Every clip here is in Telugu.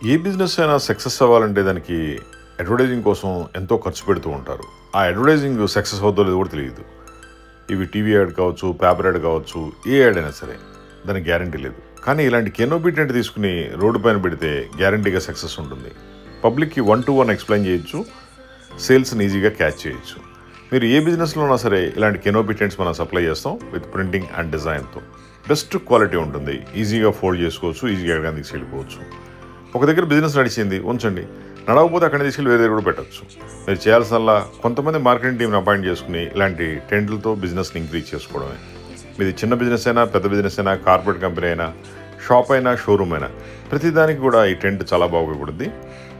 ఏ బిజినెస్ అయినా సక్సెస్ అవ్వాలంటే దానికి అడ్వర్టైజింగ్ కోసం ఎంతో ఖర్చు పెడుతూ ఉంటారు. ఆ అడ్వర్టైజింగ్ సక్సెస్ అవుతుందో లేదో కూడా తెలియదు. ఇవి టీవీ యాడ్ కావచ్చు, పేపర్ యాడ్ కావచ్చు, ఏ యాడ్ అయినా సరే దానికి గ్యారంటీ లేదు. కానీ ఇలాంటి కెనోపీ టెంట్ తీసుకుని రోడ్డు పైన పెడితే గ్యారంటీగా సక్సెస్ ఉంటుంది. పబ్లిక్కి 1-to-1 ఎక్స్ప్లెయిన్ చేయొచ్చు, సేల్స్ని ఈజీగా క్యాచ్ చేయొచ్చు. మీరు ఏ బిజినెస్లో ఉన్నా సరే ఇలాంటి కెనోపీ టెంట్స్ మనం సప్లై చేస్తాం విత్ ప్రింటింగ్ అండ్ డిజైన్తో. బెస్ట్ క్వాలిటీ ఉంటుంది, ఈజీగా ఫోల్డ్ చేసుకోవచ్చు, ఈజీగా ఎక్కడికైనా తీసుకెళ్ళిపోవచ్చు. ఒక దగ్గర బిజినెస్ నడిచింది ఉంచండి, నడవకపోతే అక్కడ తీసుకెళ్ళి వేరే దగ్గర కూడా పెట్టచ్చు. మీరు చేయాల్సిన కొంతమంది మార్కెటింగ్ టీంని అపాయింట్ చేసుకుని ఇలాంటి టెంట్లతో బిజినెస్ని ఇంక్రీజ్ చేసుకోవడమే. మీది చిన్న బిజినెస్ అయినా, పెద్ద బిజినెస్ అయినా, కార్పొరేట్ కంపెనీ అయినా, షాప్ అయినా, షోరూమ్ అయినా, ప్రతిదానికి కూడా ఈ టెంట్ చాలా బాగా ఉపయోగపడుతుంది.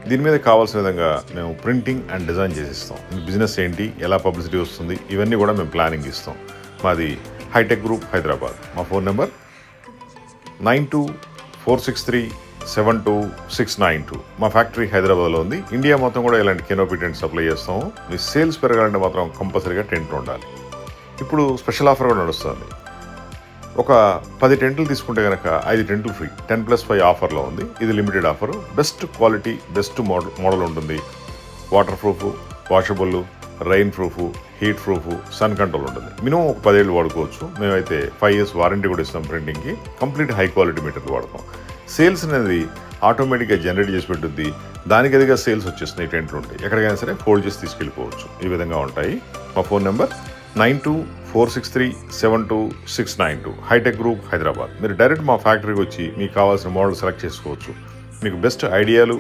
దీని మీద కావాల్సిన విధంగా మేము ప్రింటింగ్ అండ్ డిజైన్ చేసిస్తాం. మీ బిజినెస్ ఏంటి, ఎలా పబ్లిసిటీ వస్తుంది, ఇవన్నీ కూడా మేము ప్లానింగ్ ఇస్తాం. మాది హైటెక్ గ్రూప్, హైదరాబాద్. మా ఫోన్ నెంబర్ 9246372692. మా ఫ్యాక్టరీ హైదరాబాద్లో ఉంది. ఇండియా మొత్తం కూడా ఇలాంటి కెనోపీ టెంట్ సప్లై చేస్తాము. మీ సేల్స్ పెరగాలంటే మాత్రం కంపల్సరీగా టెంట్ ఉండాలి. ఇప్పుడు స్పెషల్ ఆఫర్ కూడా నడుస్తుంది. ఒక 10 టెంట్లు తీసుకుంటే కనుక 5 టెంట్లు ఫ్రీ, 10+5 ఆఫర్లో ఉంది. ఇది limited offer. Best quality, best model ఉంటుంది. Waterproof, washable, rainproof, heatproof, sun control ఉంటుంది. మినిమం ఒక 10 ఏళ్ళు వాడుకోవచ్చు. మేమైతే 5 years వారంటీ కూడా ఇస్తాం. ప్రింటింగ్కి కంప్లీట్ హై క్వాలిటీ మెటీరియల్ వాడతాం. సేల్స్ అనేది ఆటోమేటిక్గా జనరేట్ చేసి పెట్టుద్ది. దానికి అదిగా సేల్స్ వచ్చేస్తున్నాయి. టెంట్లు ఉంటాయి, ఎక్కడికైనా సరే ఫోల్డ్ చేసి తీసుకెళ్ళిపోవచ్చు. ఈ విధంగా ఉంటాయి. మా phone number 9246372692. Hitech Group, Hyderabad. మీరు డైరెక్ట్ మా ఫ్యాక్టరీకి వచ్చి మీకు కావాల్సిన మోడల్ సెలెక్ట్ చేసుకోవచ్చు. మీకు బెస్ట్ ఐడియాలు,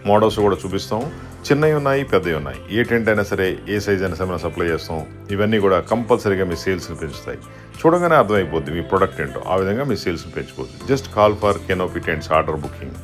మోడల్స్ కూడా చూపిస్తాం. చిన్నవి ఉన్నాయి, పెద్దవి ఉన్నాయి. ఏ టెంట్ అయినా సరే, ఏ సైజ్ అయినా సరే మనం సప్లై చేస్తాం. ఇవన్నీ కూడా కంపల్సరీగా మీ సేల్స్ని పెంచుతాయి. చూడగానే అర్థమైపోద్ది మీ ప్రొడక్ట్ ఏంటో. ఆ విధంగా మీ సేల్స్ని పెంచుకోవచ్చు. Just call for canopy tents order booking.